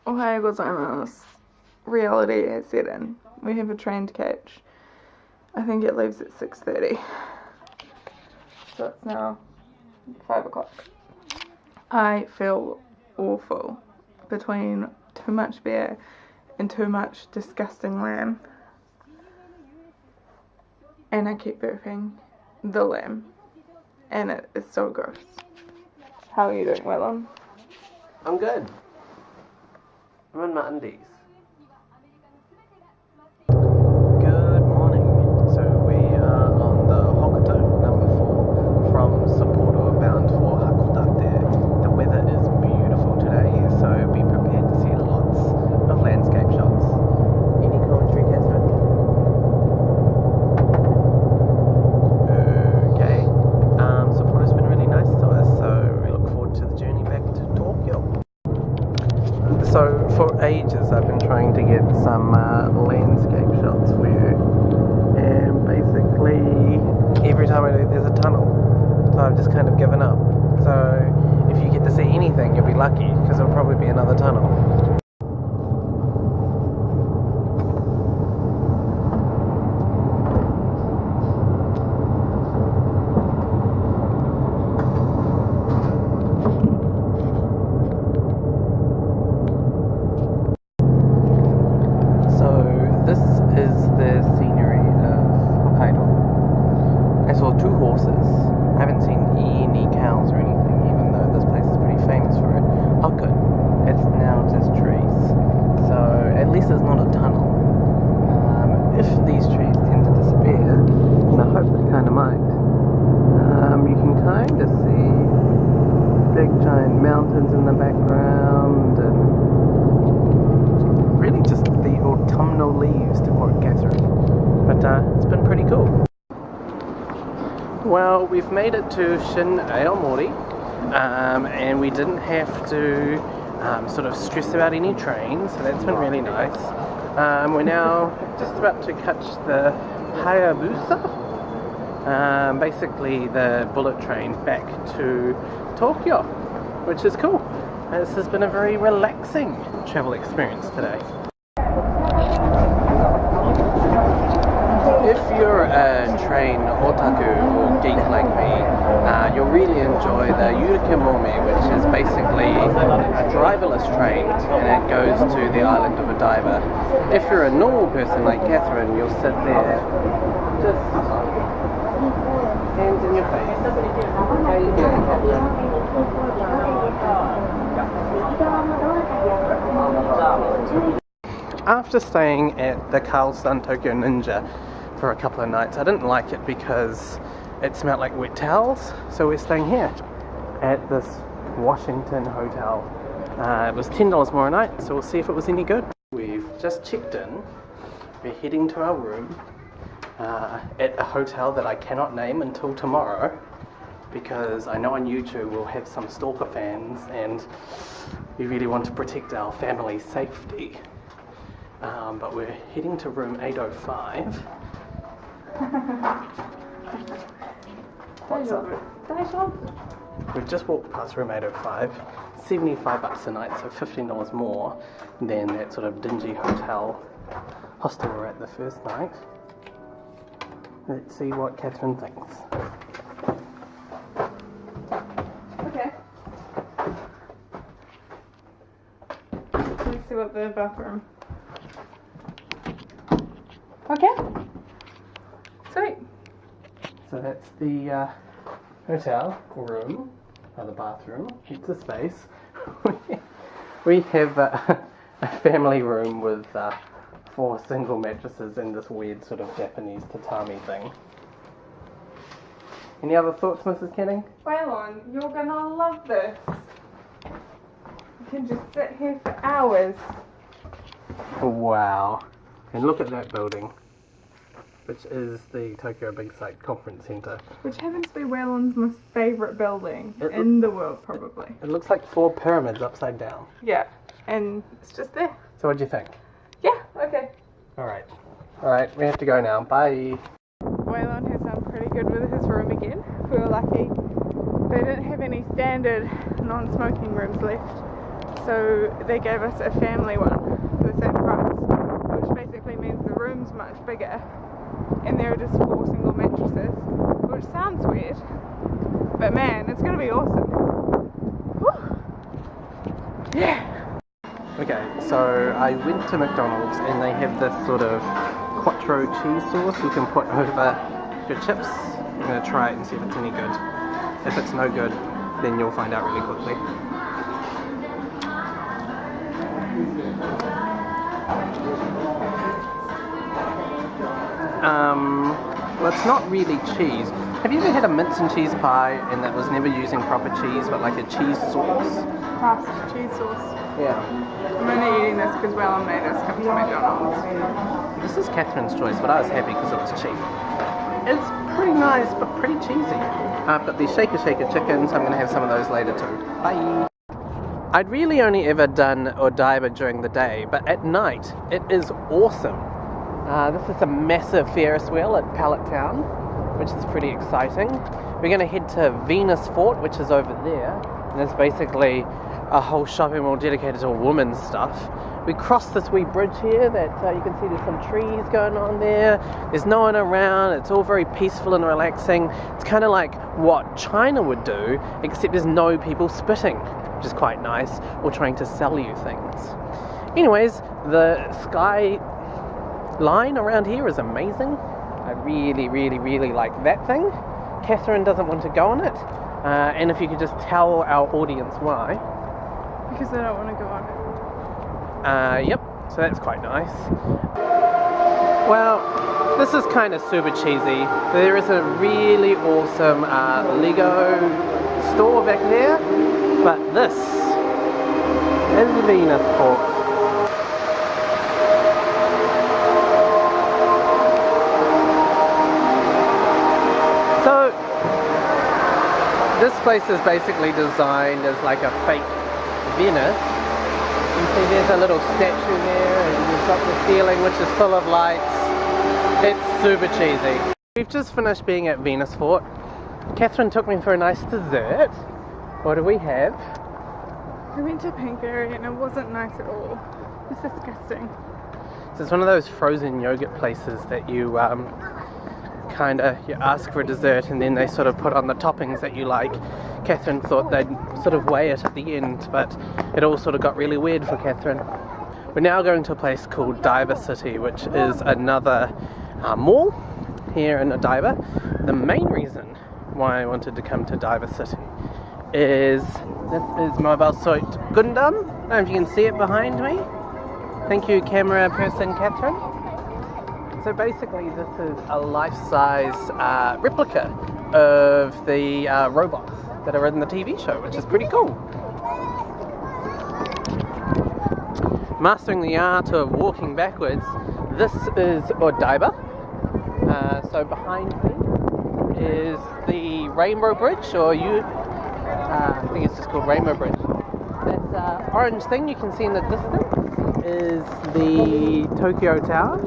Ohio gozaimasu. Reality has set in. We have a train to catch. I think it leaves at 6:30. So it's now 5 o'clock. I feel awful between too much beer and too much disgusting lamb. And I keep burping the lamb. And it is so gross. How are you doing, Waylon? I'm good. I'm in my undies. Good morning. So we are on the Hokuto number 4 from Sapporo bound for Hakodate. The weather is beautiful today, so be prepared to see lots of landscape shots. Any commentary, Catherine? Okay. Sapporo's been really nice to us, so we look forward to the journey back to Tokyo. So for ages I've been trying to get some landscape shots for you, and basically every time I do there's a tunnel, so I've just kind of given up. So if you get to see anything you'll be lucky, because it'll probably be another tunnel. Mountains in the background, and really just the autumnal leaves, to quote Catherine. But it's been pretty cool. Well, we've made it to Shin Aomori, and we didn't have to sort of stress about any trains, so that's been really nice. We're now just about to catch the Hayabusa, basically the bullet train back to Tokyo, which is cool. This has been a very relaxing travel experience today. If you're a train otaku or geek like me, you'll really enjoy the Yurikemome, which is basically a driverless train, and it goes to the island of Odaiba. If you're a normal person like Catherine, you'll sit there, just hands in your face. How you doing, Catherine? After staying at the Carlsson Tokyo Ninja for a couple of nights, I didn't like it because it smelled like wet towels, so we're staying here at this Washington hotel. It was $10 more a night, so we'll see if it was any good. We've just checked in. We're heading to our room at a hotel that I cannot name until tomorrow, because I know on YouTube we'll have some stalker fans and we really want to protect our family's safety. But we're heading to room 805. What's up? We've just walked past room 805. $75 a night, so $15 more than that sort of dingy hostel we were at the first night. Let's see what Catherine thinks. Okay. Let's see what the bathroom. Okay. Sweet. So that's the hotel room, or the bathroom. It's a space. We have a family room with 4 single mattresses and this weird sort of Japanese tatami thing. Any other thoughts, Mrs. Kenning? Waylon, you're gonna love this. You can just sit here for hours. Wow. And look at that building, which is the Tokyo Big Sight Conference Centre. Which happens to be Waylon's most favourite building in the world, probably. It looks like 4 pyramids upside down. Yeah, and it's just there. So what do you think? Yeah, okay. Alright, we have to go now. Bye. Waylon has done pretty good with his room again. We were lucky. They didn't have any standard non-smoking rooms left. so they gave us a family one for the same price, which basically means the room's much bigger and there are just 4 single mattresses, which sounds weird, but man, it's gonna be awesome. Woo. Yeah. Okay, so I went to McDonald's and they have this sort of quattro cheese sauce you can put over your chips. I'm going to try it and see if it's any good. If it's no good, then you'll find out really quickly. Well, it's not really cheese. Have you ever had a mince and cheese pie and that was never using proper cheese but like a cheese sauce? Pasta cheese sauce. Yeah. I'm only eating this because Will made us come to McDonald's. This is Catherine's choice, but I was happy because it was cheap. It's pretty nice, but pretty cheesy. I've got these shaker chickens. I'm going to have some of those later too. Bye! I'd really only ever done Odaiba during the day, but at night it is awesome. This is a massive Ferris wheel at Pallet Town, which is pretty exciting. We're going to head to Venus Fort, which is over there, and it's basically a whole shopping mall dedicated to women's stuff. We crossed this wee bridge here that you can see there's some trees going on there. There's no one around. It's all very peaceful and relaxing. It's kind of like what China would do, except there's no people spitting, which is quite nice, or trying to sell you things. Anyways, the sky line around here is amazing. I really like that thing. Catherine doesn't want to go on it, and if you could just tell our audience why. Because I don't want to go on it. Yep, so that's quite nice. Well, this is kind of super cheesy. There is a really awesome Lego store back there, but this is Venus Fort. So, this place is basically designed as like a fake Venice. You can see there's a little statue there, and you've got the ceiling which is full of lights. It's super cheesy. We've just finished being at Venus Fort. Catherine took me for a nice dessert. What do we have? We went to Pinkberry and it wasn't nice at all. It was disgusting. So it's one of those frozen yogurt places that you you ask for a dessert and then they sort of put on the toppings that you like. Catherine thought they'd sort of weigh it at the end, but it all sort of got really weird for Catherine. We're now going to a place called Odaiba City, which is another mall here in Odaiba. The main reason why I wanted to come to Odaiba City is this is Mobile Suit Gundam. I don't know if you can see it behind me. Thank you, camera person Catherine. So basically this is a life-size replica of the robots that are in the TV show, which is pretty cool. Mastering the art of walking backwards, this is Odaiba. So behind me is the Rainbow Bridge, or I think it's just called Rainbow Bridge. That orange thing you can see in the distance is the Tokyo Tower.